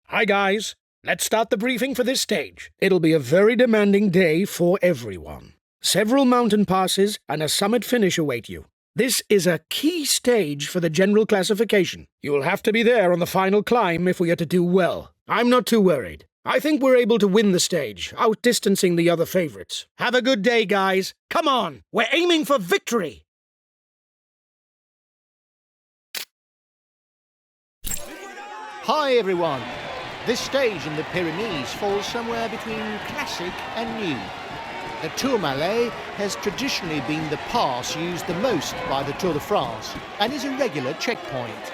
Hi guys, let's start the briefing for this stage. It'll be a very demanding day for everyone. Several mountain passes and a summit finish await you. This is a key stage for the general classification. You will have to be there on the final climb if we are to do well. I'm not too worried. I think we're able to win the stage, outdistancing the other favorites. Have a good day, guys. Come on, we're aiming for victory! Hi everyone! This stage in the Pyrenees falls somewhere between classic and new. The Tourmalet has traditionally been the pass used the most by the Tour de France and is a regular checkpoint.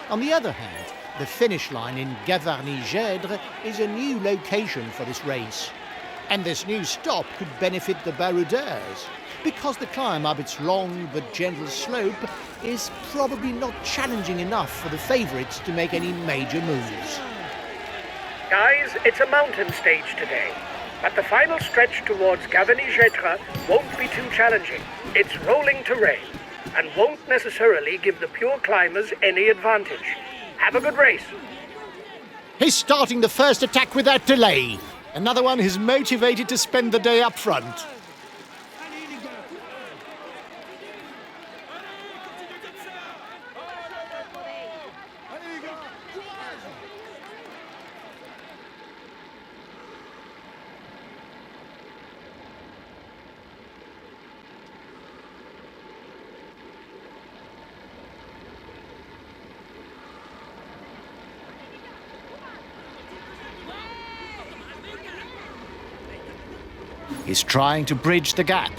On the other hand, the finish line in Gavarnie-Gèdre is a new location for this race. And this new stop could benefit the baroudeurs, because the climb up its long but gentle slope is probably not challenging enough for the favourites to make any major moves. Guys, it's a mountain stage today, but the final stretch towards Gavarnie-Gèdre won't be too challenging. It's rolling terrain, and won't necessarily give the pure climbers any advantage. Have a good race. He's starting the first attack without delay. Another one who's motivated to spend the day up front. He's trying to bridge the gap.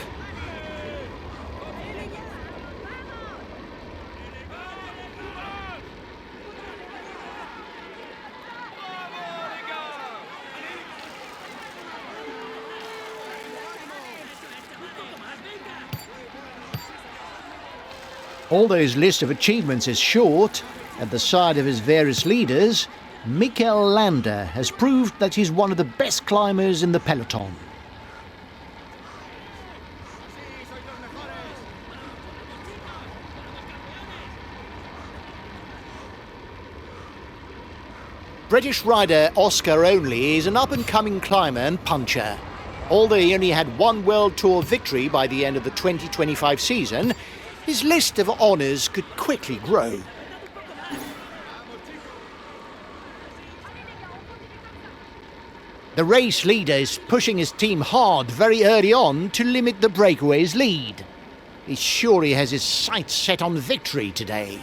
Although his list of achievements is short, at the side of his various leaders, Mikel Landa has proved that he's one of the best climbers in the peloton. British rider Oscar Only is an up-and-coming climber and puncher. Although he only had one World Tour victory by the end of the 2025 season, his list of honours could quickly grow. The race leader is pushing his team hard very early on to limit the breakaway's lead. He's sure he has his sights set on victory today.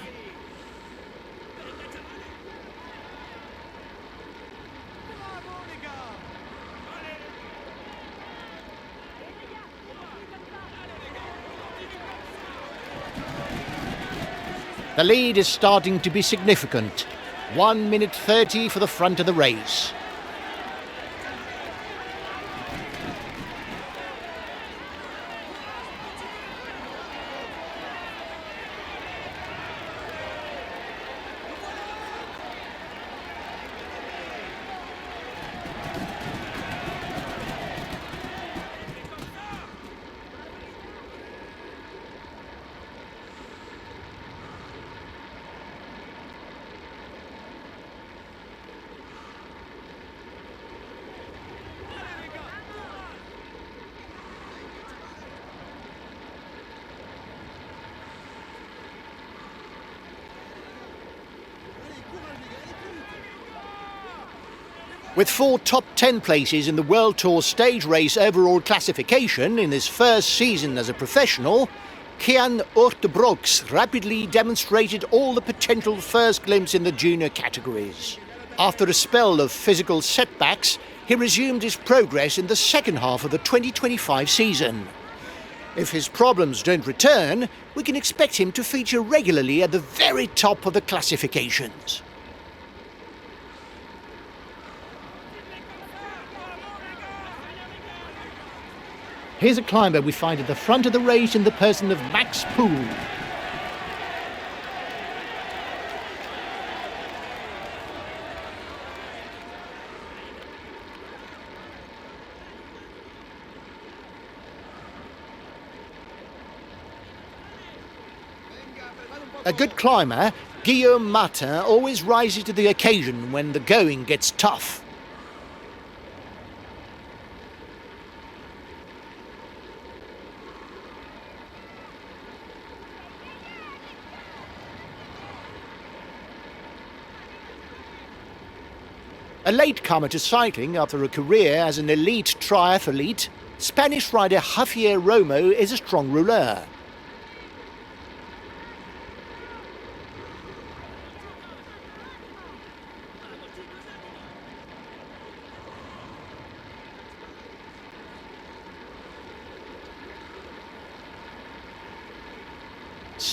The lead is starting to be significant. 1 minute 30 for the front of the race. With 4 top 10 places in the World Tour stage race overall classification in his first season as a professional, Kian Urtebroeks rapidly demonstrated all the potential first glimpse in the junior categories. After a spell of physical setbacks, he resumed his progress in the second half of the 2025 season. If his problems don't return, we can expect him to feature regularly at the very top of the classifications. Here's a climber we find at the front of the race in the person of Max Poole. A good climber, Guillaume Martin always rises to the occasion when the going gets tough. A latecomer to cycling after a career as an elite triathlete, Spanish rider Javier Romo is a strong rouleur.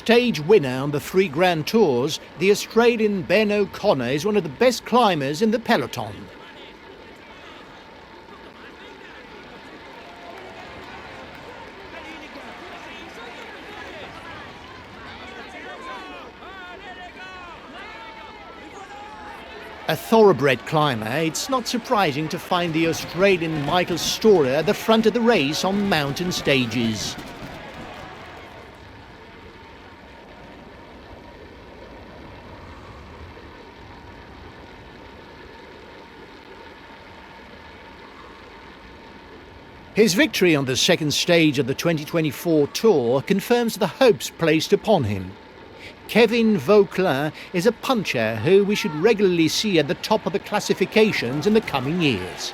Stage winner on the 3 Grand Tours, the Australian Ben O'Connor is one of the best climbers in the peloton. A thoroughbred climber, it's not surprising to find the Australian Michael Storer at the front of the race on mountain stages. His victory on the second stage of the 2024 Tour confirms the hopes placed upon him. Kevin Vauquelin is a puncher who we should regularly see at the top of the classifications in the coming years.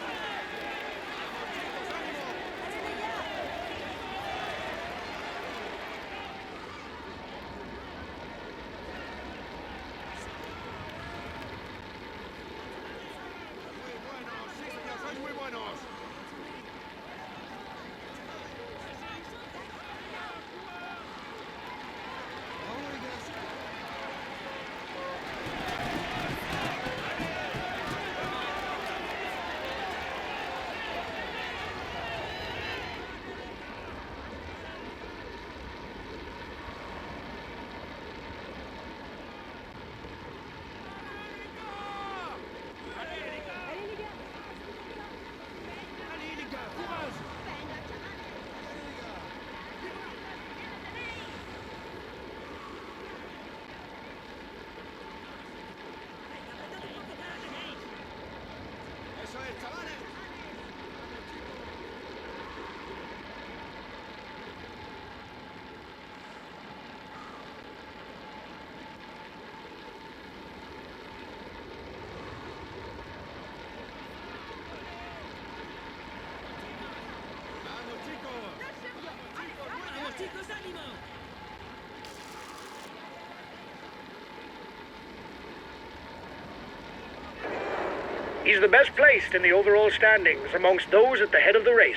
He's the best placed in the overall standings amongst those at the head of the race.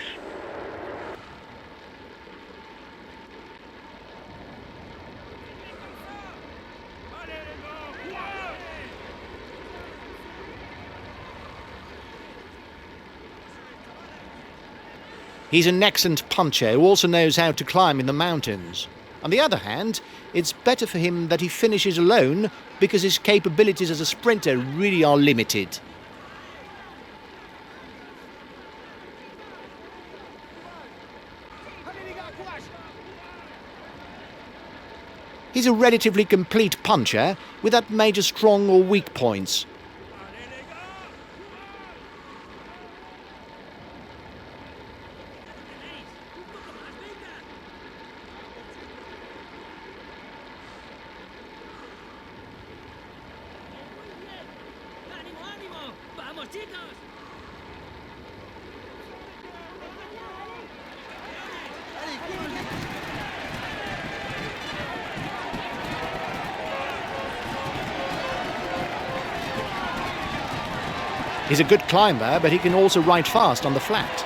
He's an excellent puncher who also knows how to climb in the mountains. On the other hand, it's better for him that he finishes alone because his capabilities as a sprinter really are limited. He's a relatively complete puncher without major strong or weak points. He's a good climber, but he can also ride fast on the flat.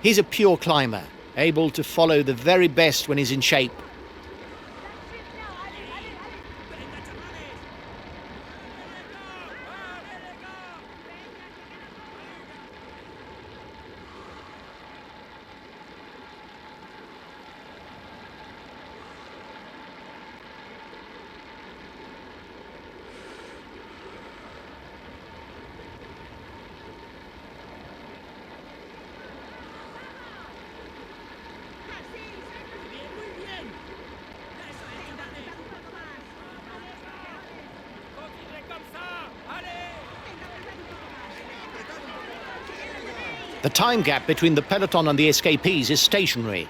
He's a pure climber, able to follow the very best when he's in shape. The time gap between the peloton and the escapees is stationary.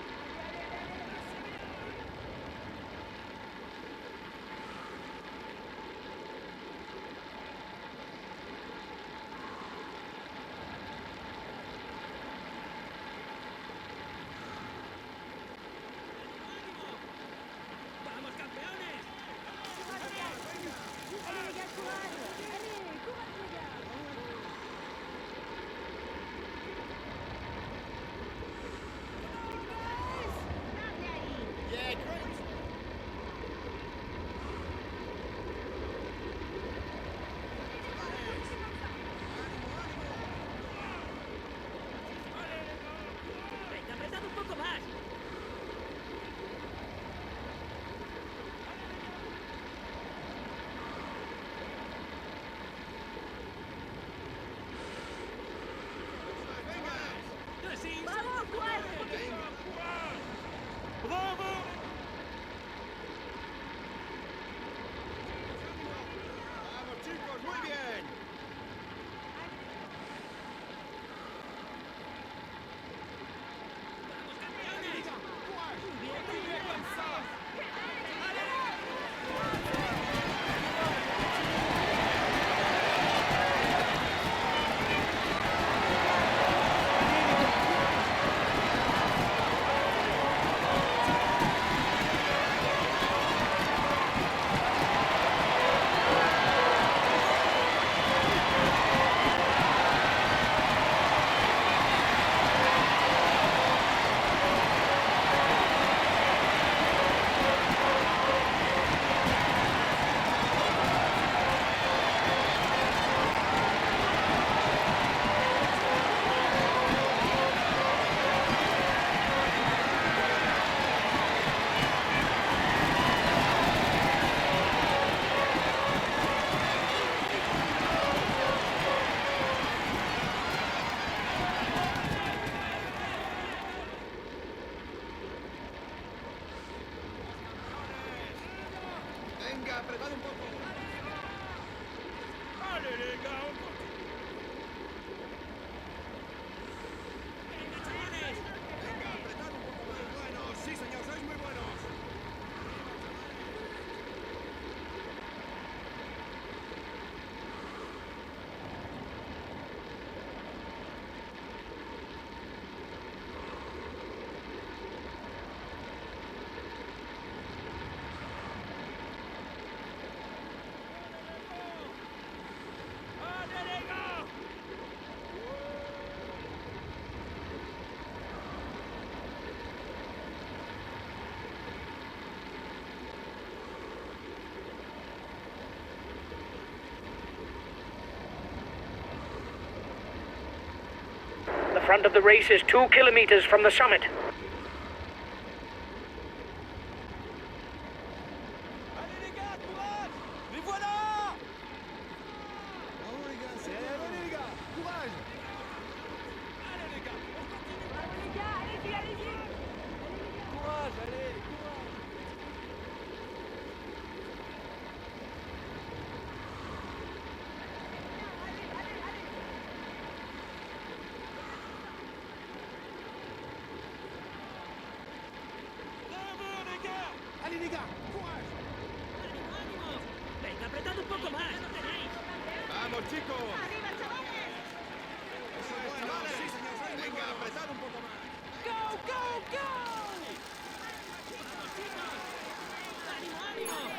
The front of the race is 2 kilometers from the summit.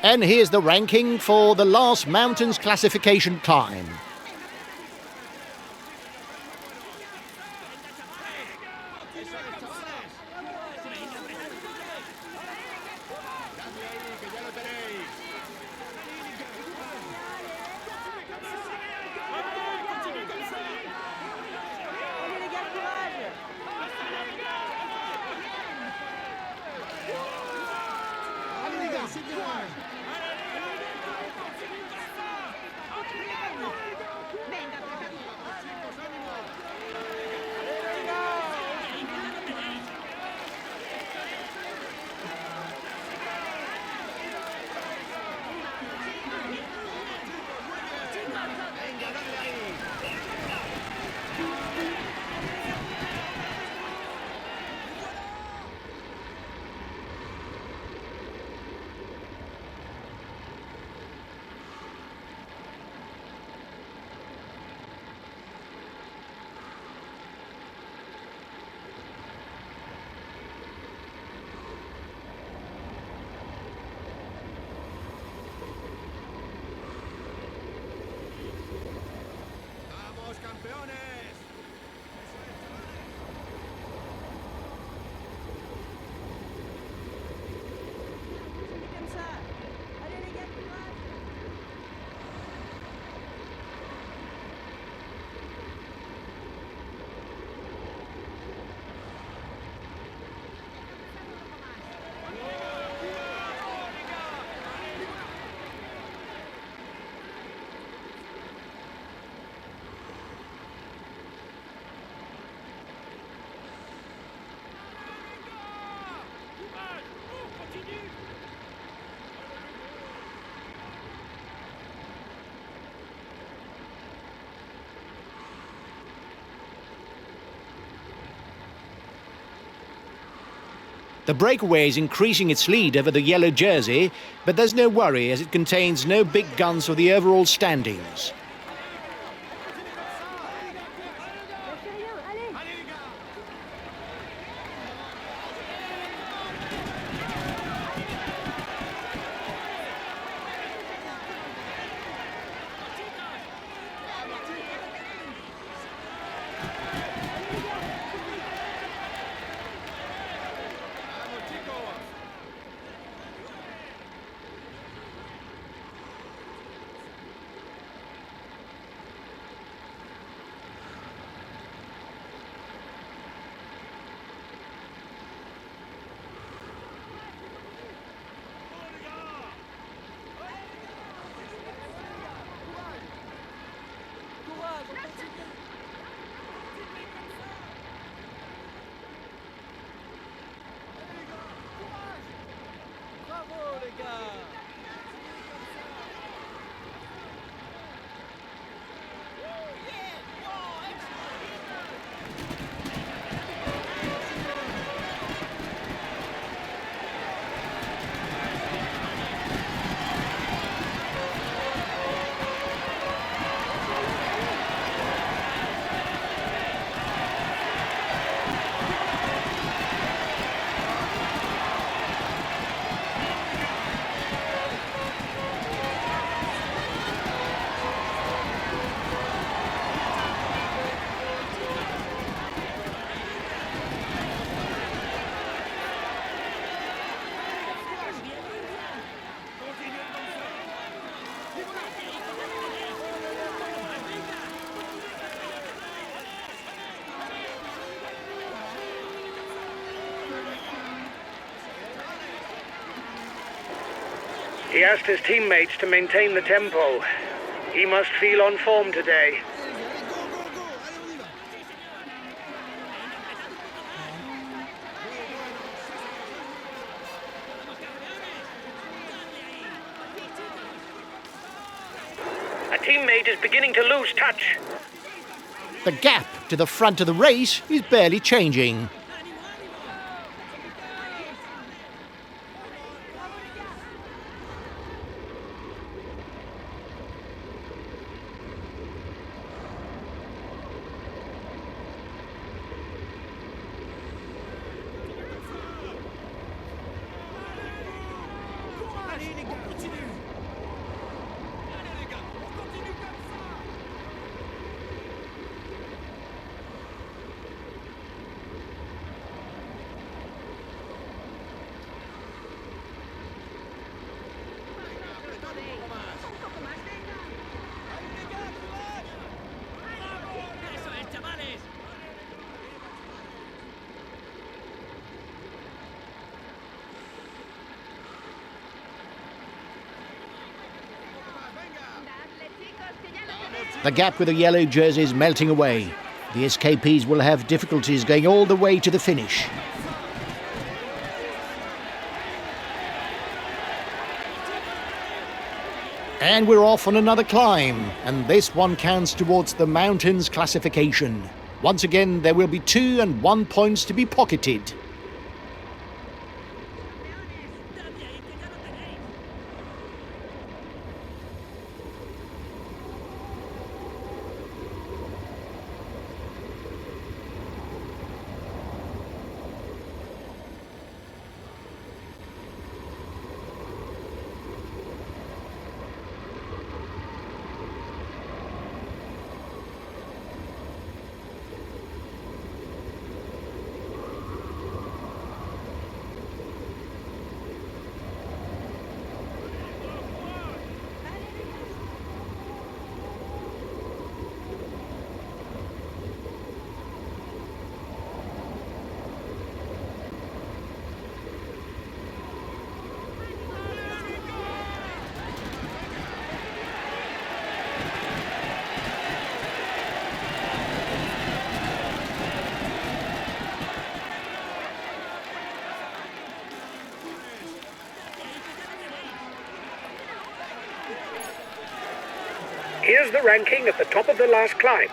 And here's the ranking for the last mountains classification climb. The breakaway is increasing its lead over the yellow jersey, but there's no worry as it contains no big guns for the overall standings. He asked his teammates to maintain the tempo. He must feel on form today. A teammate is beginning to lose touch. The gap to the front of the race is barely changing. The gap with the yellow jersey is melting away. The escapees will have difficulties going all the way to the finish. And we're off on another climb, and this one counts towards the mountains classification. Once again, there will be 2 and 1 points to be pocketed. Here's the ranking at the top of the last climb.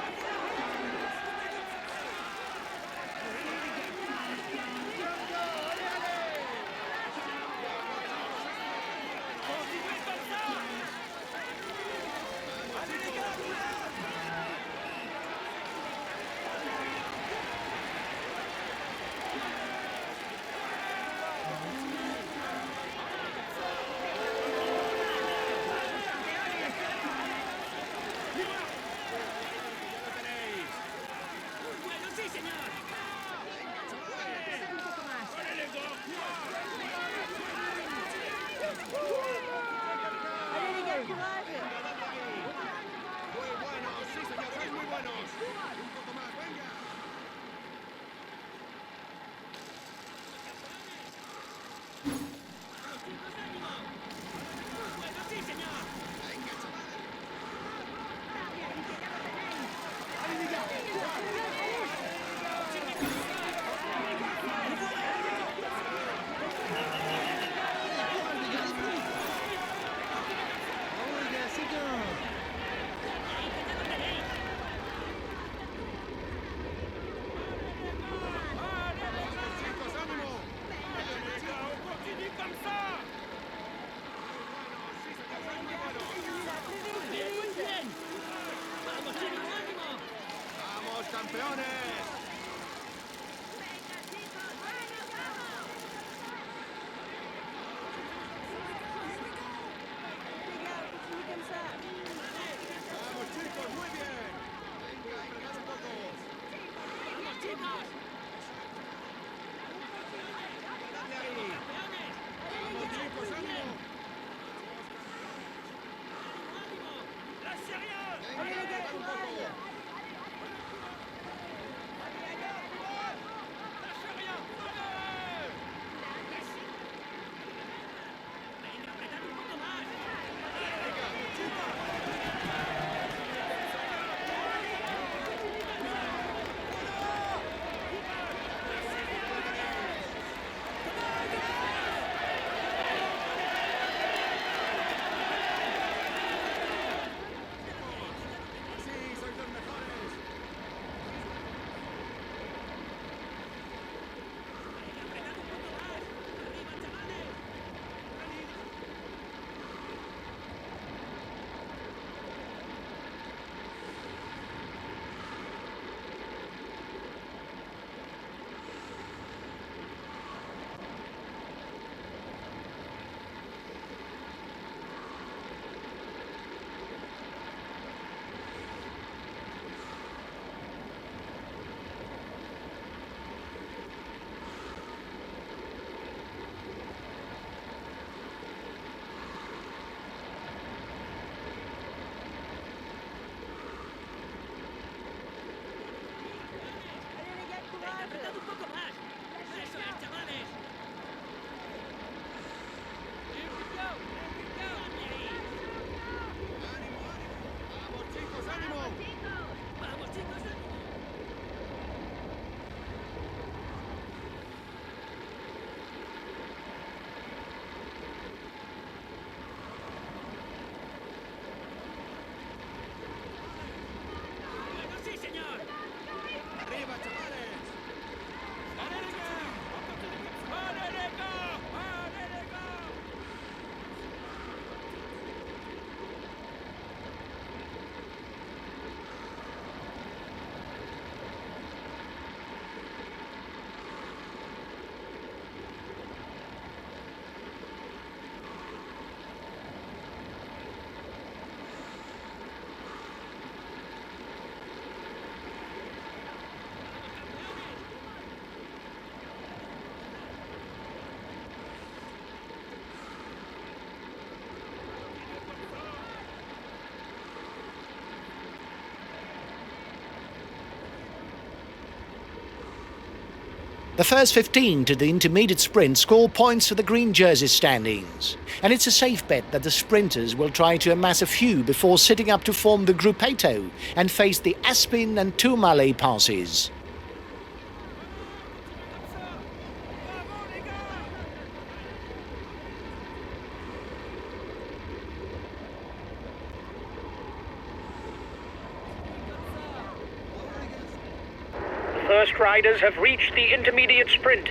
The first 15 to the intermediate sprint score points for the green jersey standings, and it's a safe bet that the sprinters will try to amass a few before sitting up to form the Gruppeto and face the Aspin and Tourmalet passes. first riders have reached the intermediate sprint.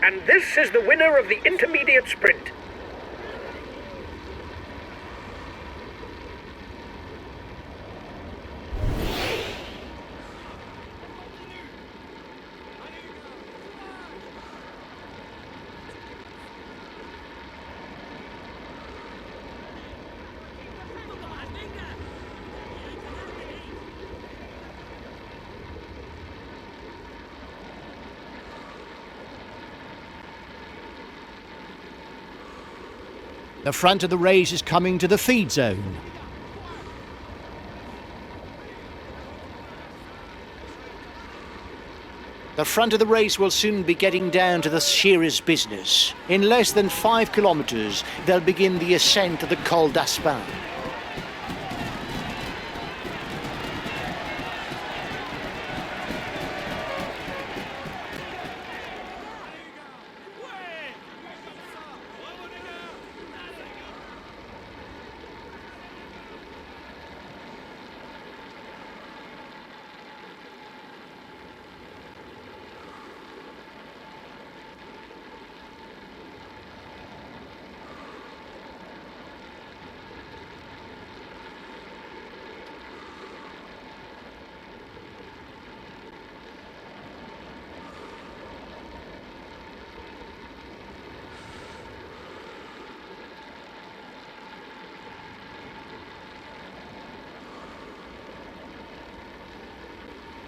And this is the winner of the intermediate sprint. The front of the race is coming to the feed zone. The front of the race will soon be getting down to the serious business. In less than 5 kilometers, they'll begin the ascent to the Col d'Aspin.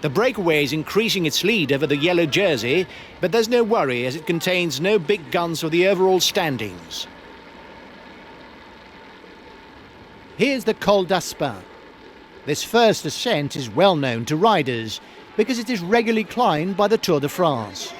The breakaway is increasing its lead over the yellow jersey, but there's no worry as it contains no big guns for the overall standings. Here's the Col d'Aspin. This first ascent is well known to riders because it is regularly climbed by the Tour de France.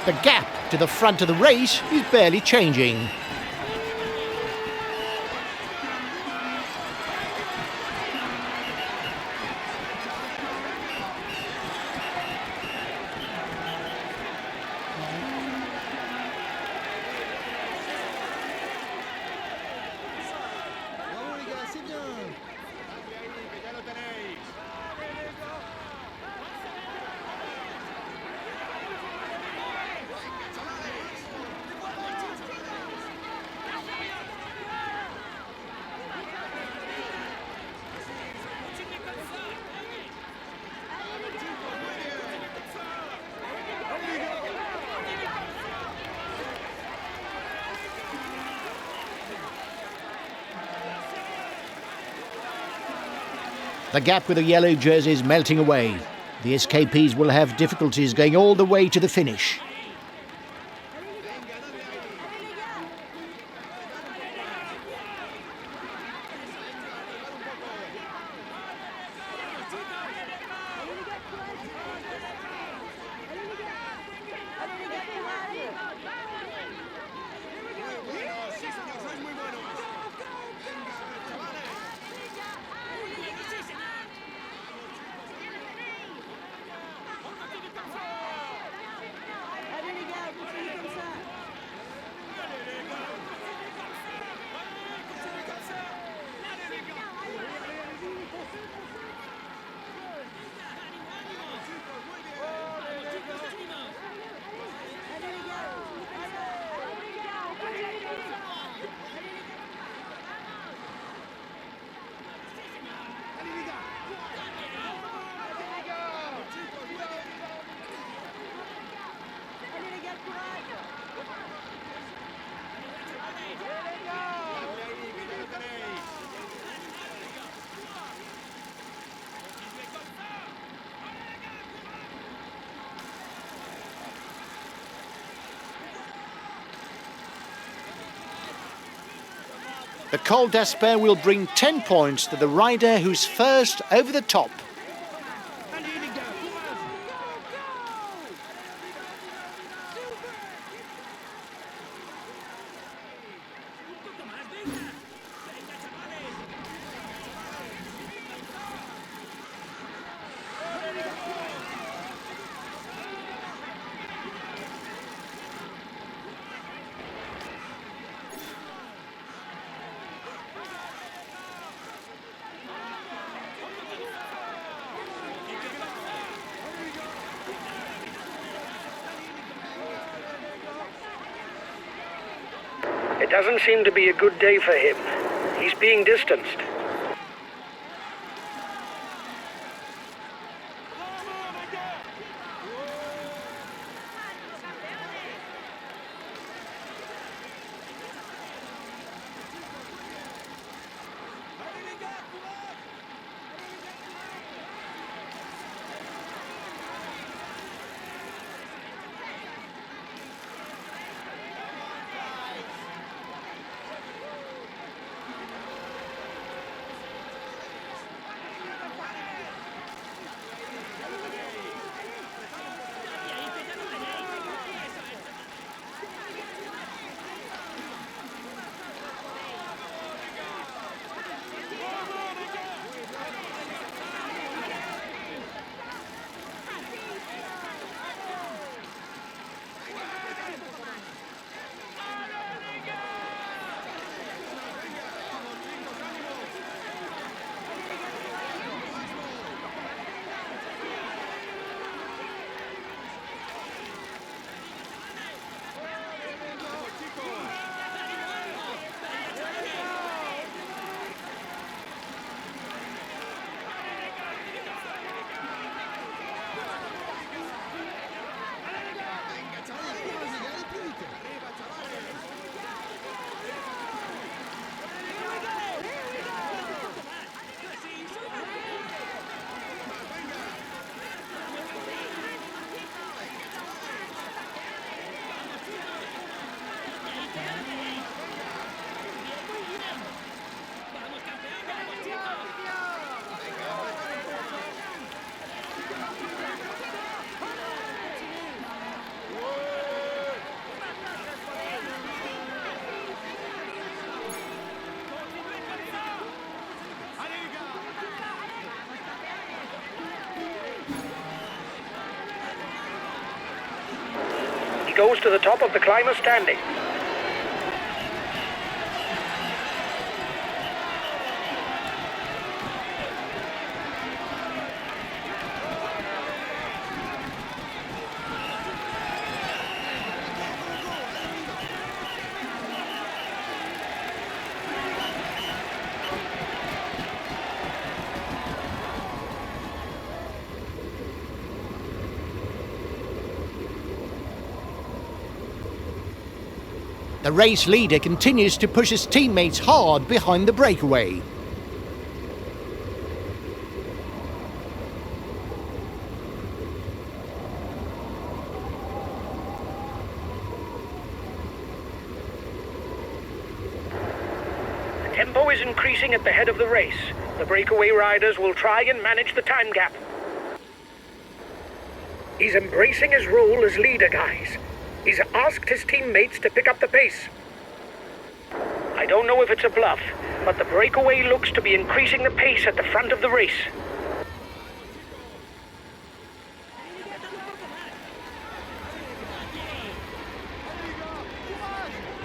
The gap to the front of the race is barely changing. The gap with the yellow jersey is melting away. The escapees will have difficulties going all the way to the finish. The Col d'Aspin will bring 10 points to the rider who's first over the top. It doesn't seem to be a good day for him. He's being distanced. Goes to the top of the climber standing. The race leader continues to push his teammates hard behind the breakaway. The tempo is increasing at the head of the race. The breakaway riders will try and manage the time gap. He's embracing his role as leader, guys. He's asked his teammates to pick up the pace. I don't know if it's a bluff, but the breakaway looks to be increasing the pace at the front of the race.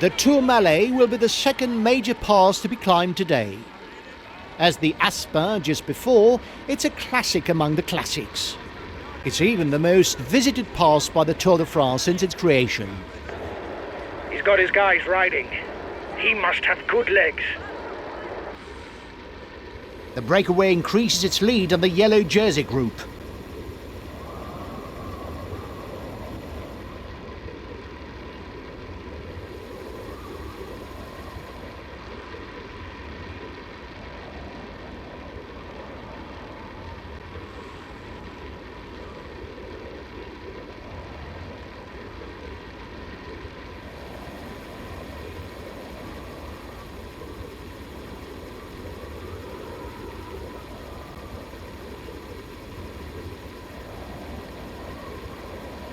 The Tourmalet will be the second major pass to be climbed today. As the Aspin just before, it's a classic among the classics. It's even the most visited pass by the Tour de France since its creation. He's got his guys riding. He must have good legs. The breakaway increases its lead on the yellow jersey group.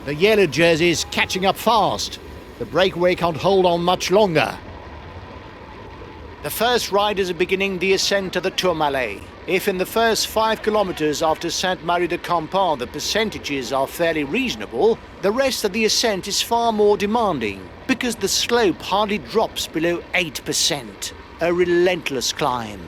The yellow jersey is catching up fast. The breakaway can't hold on much longer. The first riders are beginning the ascent of the Tourmalet. If in the first 5 kilometers after Sainte-Marie-de-Campan the percentages are fairly reasonable, the rest of the ascent is far more demanding, because the slope hardly drops below 8%. A relentless climb.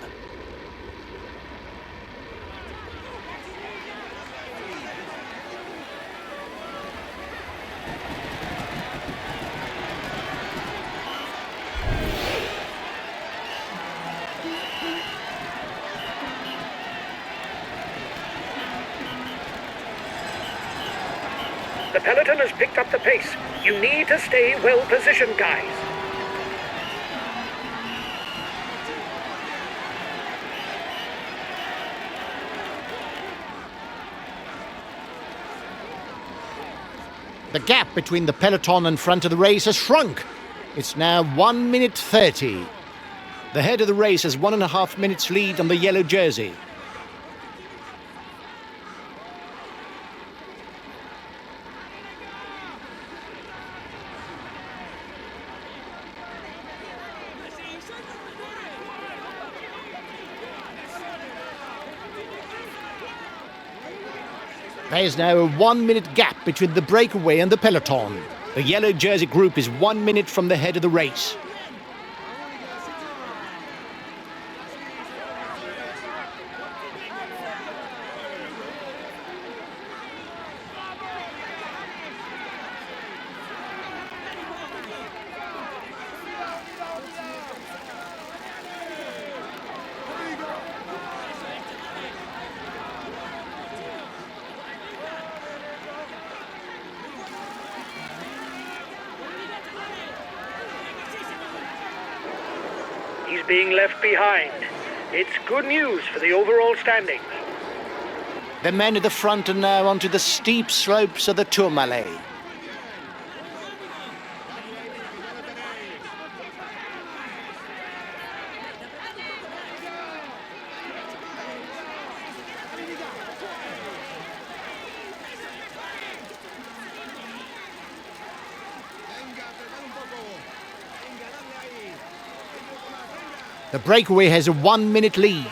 The peloton has picked up the pace. You need to stay well positioned, guys. The gap between the peloton and front of the race has shrunk. It's now 1 minute 30. The head of the race has 1.5 minutes lead on the yellow jersey. There is now a 1 minute gap between the breakaway and the peloton. The yellow jersey group is 1 minute from the head of the race. He's being left behind. It's good news for the overall standings. The men at the front are now onto the steep slopes of the Tourmalet. The breakaway has a 1 minute lead.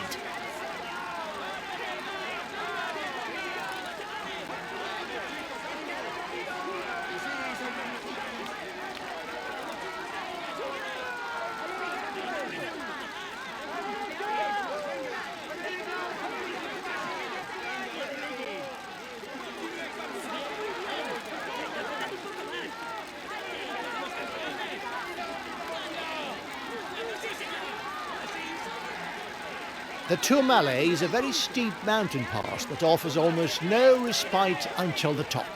The Tourmalet is a very steep mountain pass that offers almost no respite until the top.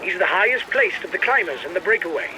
He's the highest placed of the climbers in the breakaway.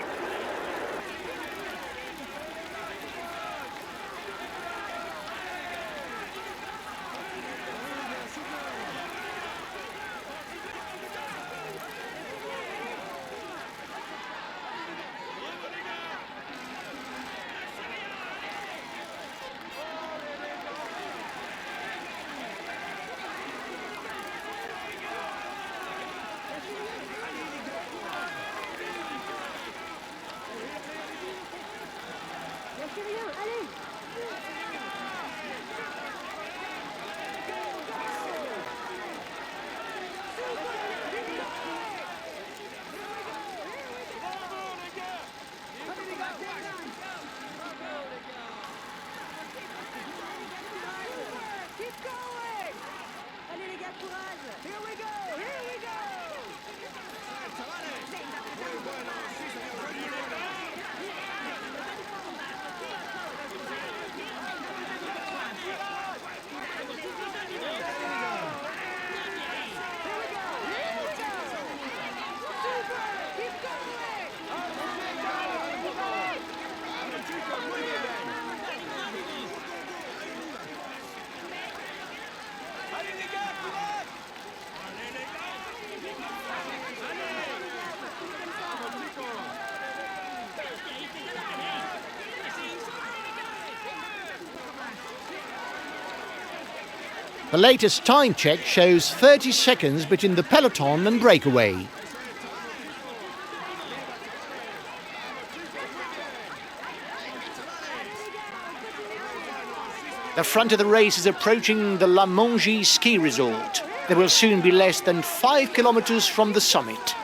The latest time check shows 30 seconds between the peloton and breakaway. The front of the race is approaching the La Mongie ski resort. They will soon be less than 5 kilometers from the summit.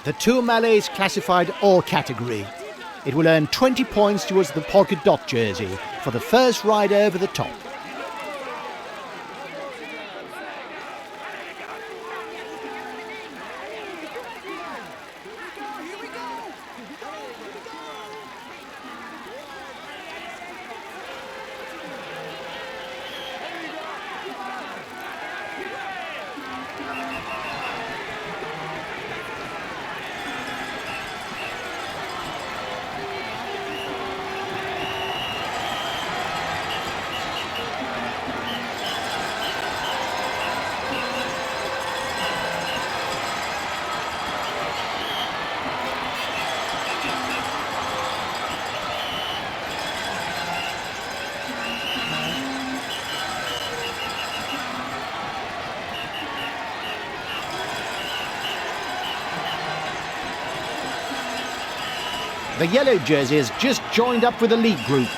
The Tourmalet is classified all category. It will earn 20 points towards the polka dot jersey for the first rider over the top. The yellow jersey has just joined up with the lead group.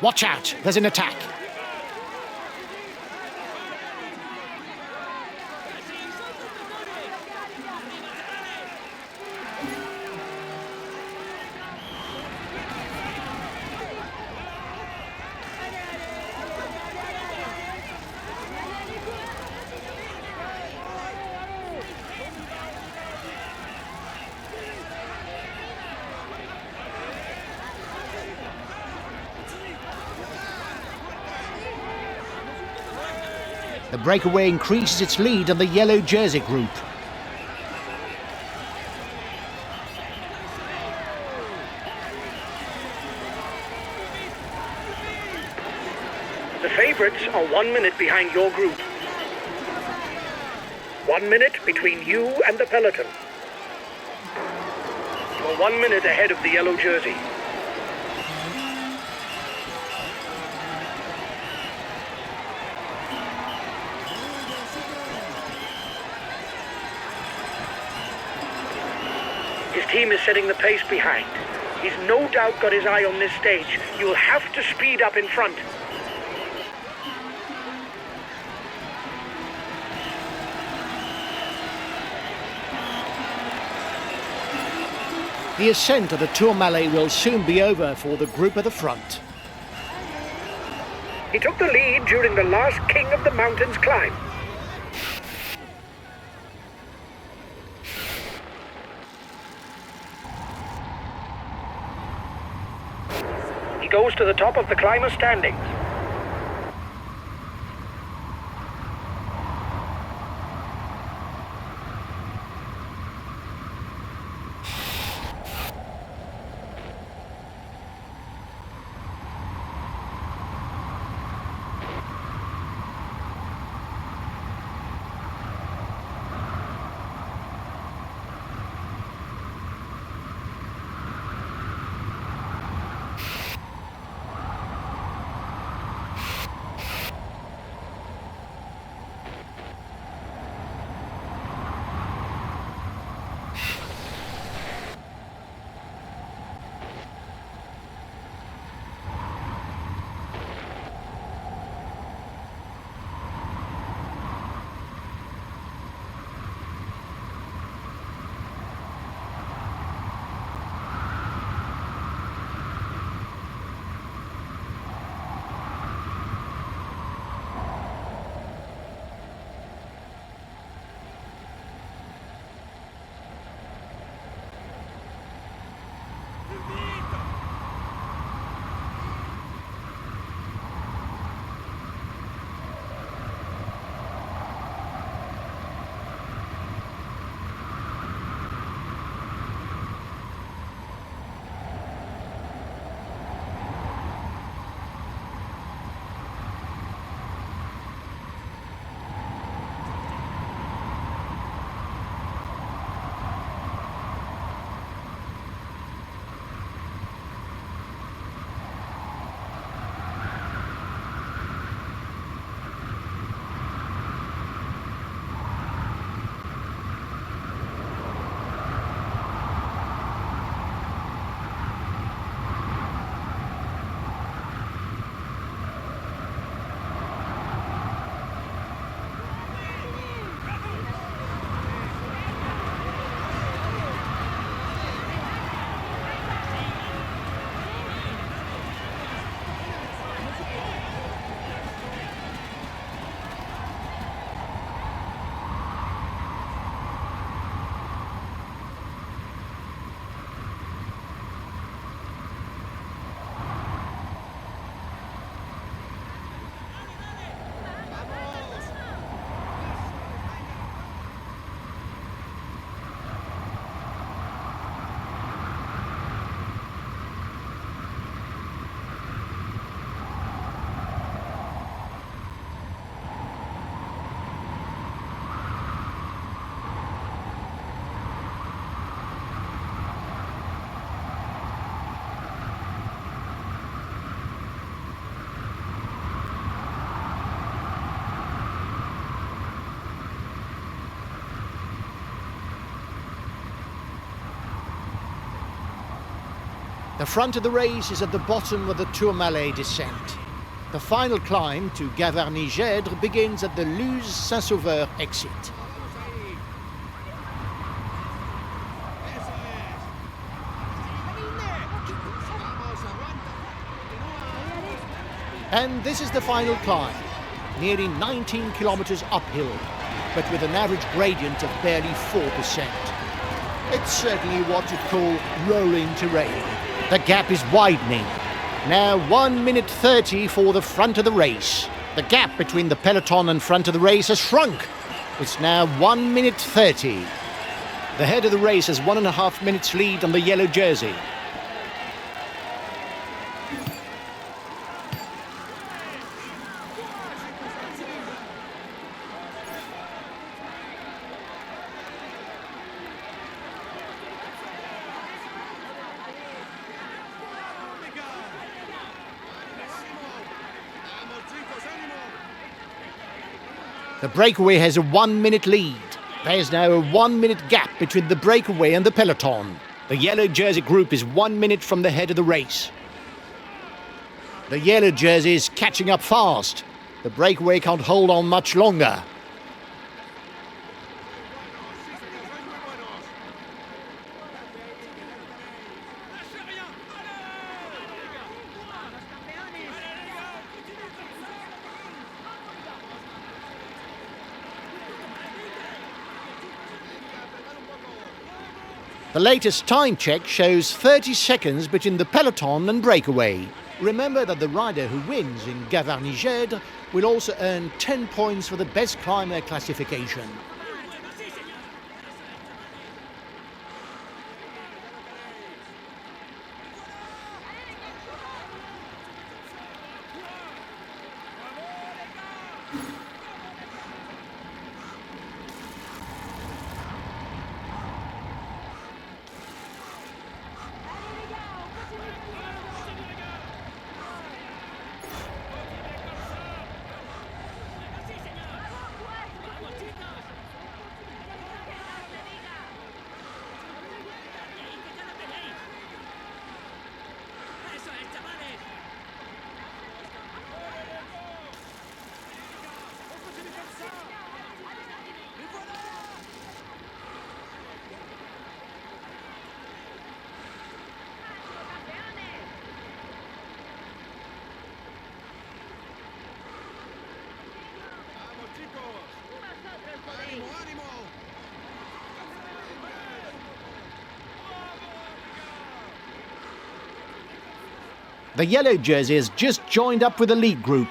Watch out, there's an attack. The breakaway increases its lead on the yellow jersey group. The favourites are 1 minute behind your group. 1 minute between you and the peloton. You're 1 minute ahead of the yellow jersey. His team is setting the pace behind. He's no doubt got his eye on this stage. You'll have to speed up in front. The ascent of the Tourmalet will soon be over for the group at the front. He took the lead during the last King of the Mountains climb. He goes to the top of the climber standings. The front of the race is at the bottom of the Tourmalet descent. The final climb to Gavarnie-Gèdre begins at the Luz-Saint-Sauveur exit. And this is the final climb, nearly 19 kilometers uphill, but with an average gradient of barely 4%. It's certainly what you'd call rolling terrain. The gap is widening. Now 1 minute 30 for the front of the race. The gap between the peloton and front of the race has shrunk. It's now 1 minute 30. The head of the race has 1.5 minutes lead on the yellow jersey. The breakaway has a 1 minute lead. There's now a 1 minute gap between the breakaway and the peloton. The yellow jersey group is 1 minute from the head of the race. The yellow jersey is catching up fast. The breakaway can't hold on much longer. The latest time check shows 30 seconds between the peloton and breakaway. Remember that the rider who wins in Gavarnie-Gèdre will also earn 10 points for the best climber classification. The yellow jersey has just joined up with the lead group.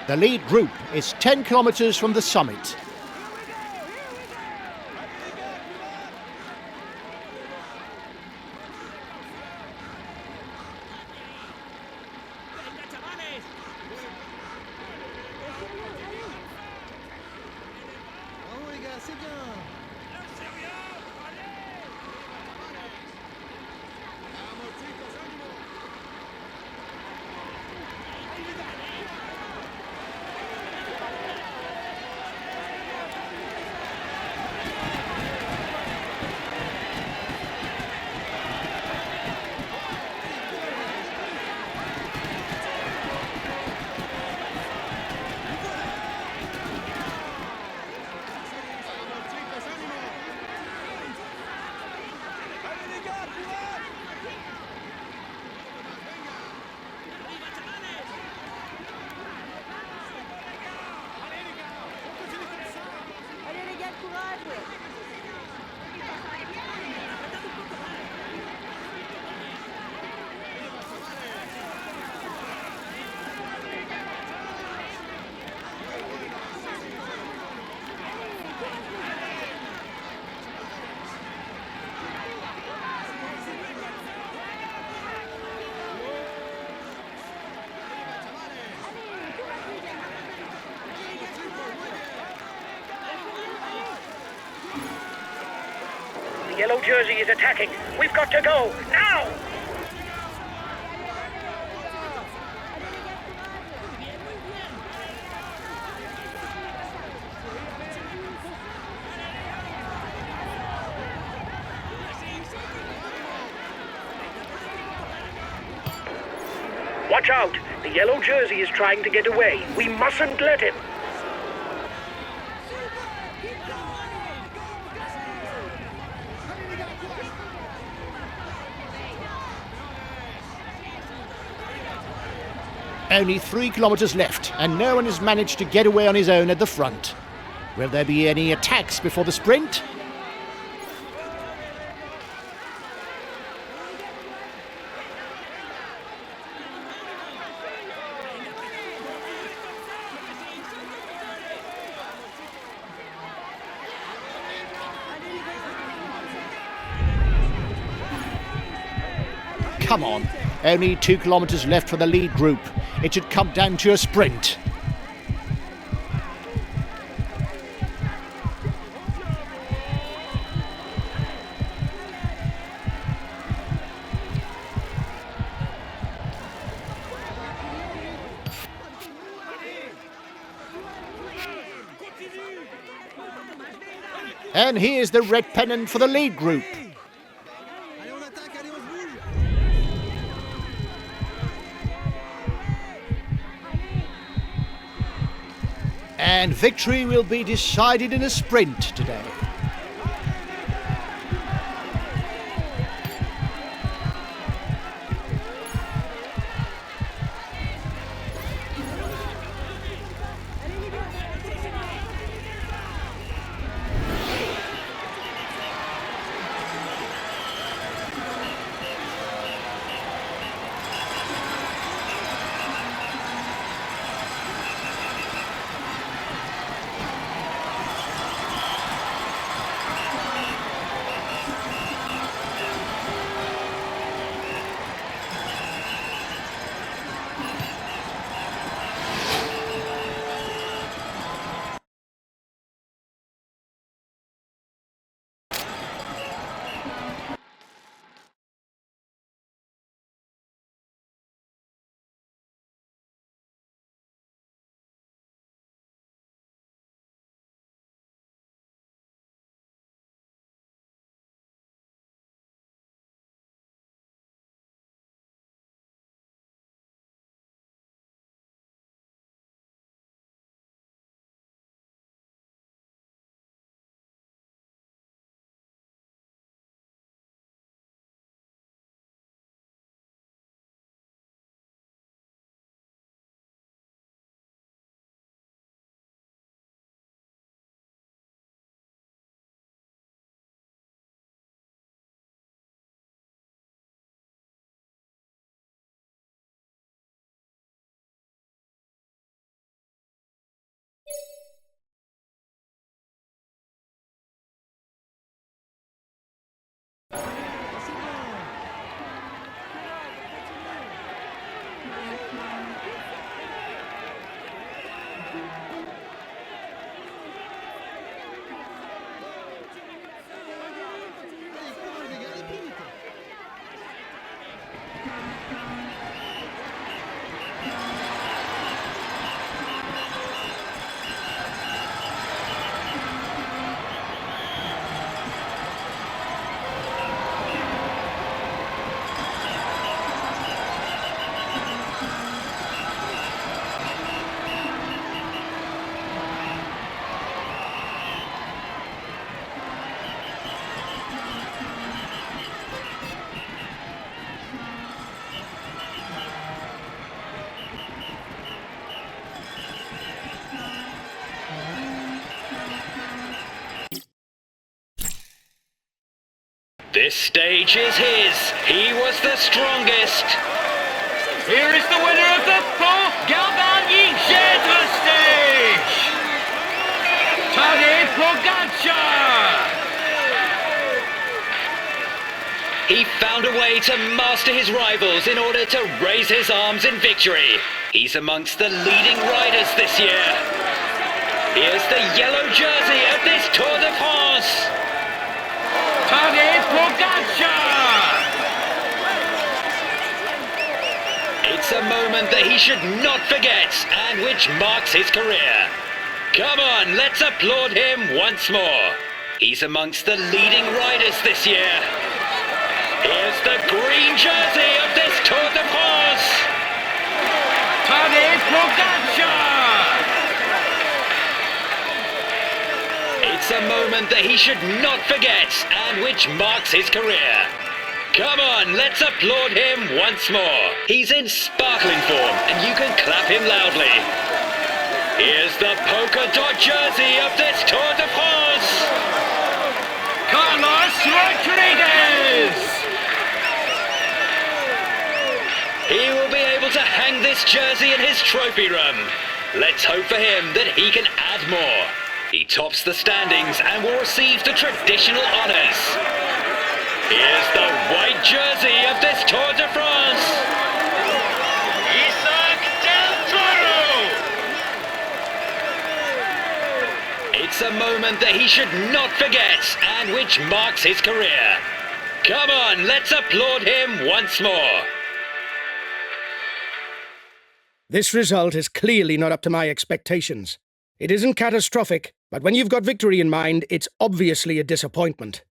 The lead group is 10 kilometers from the summit. yellow jersey is attacking. We've got to go, now! Watch out! The yellow jersey is trying to get away. We mustn't let him. Only 3 kilometres left, and no one has managed to get away on his own at the front. Will there be any attacks before the sprint? Come on, only 2 kilometres left for the lead group. It should come down to a sprint. And here's the red pennant for the lead group. And victory will be decided in a sprint today. This stage is his. He was the strongest. Here is the winner of the fourth Gavarnie-Gèdre stage. Tadej Pogacar. He found a way to master his rivals in order to raise his arms in victory. He's amongst the leading riders this year. Here's the yellow jersey of this Tour de France. Tadej Pogacar! It's a moment that he should not forget and which marks his career. Come on, let's applaud him once more. He's amongst the leading riders this year. Here's the green jersey of this Tour de France. Tadej Pogacar! It's a moment that he should not forget and which marks his career. Come on, let's applaud him once more. He's in sparkling form and you can clap him loudly. Here's the polka dot jersey of this Tour de France. Carlos Rodriguez! He will be able to hang this jersey in his trophy room. Let's hope for him that he can add more. He tops the standings and will receive the traditional honours. Here's the white jersey of this Tour de France. Isaac Del Toro! It's a moment that he should not forget and which marks his career. Come on, let's applaud him once more. This result is clearly not up to my expectations. It isn't catastrophic, but when you've got victory in mind, it's obviously a disappointment.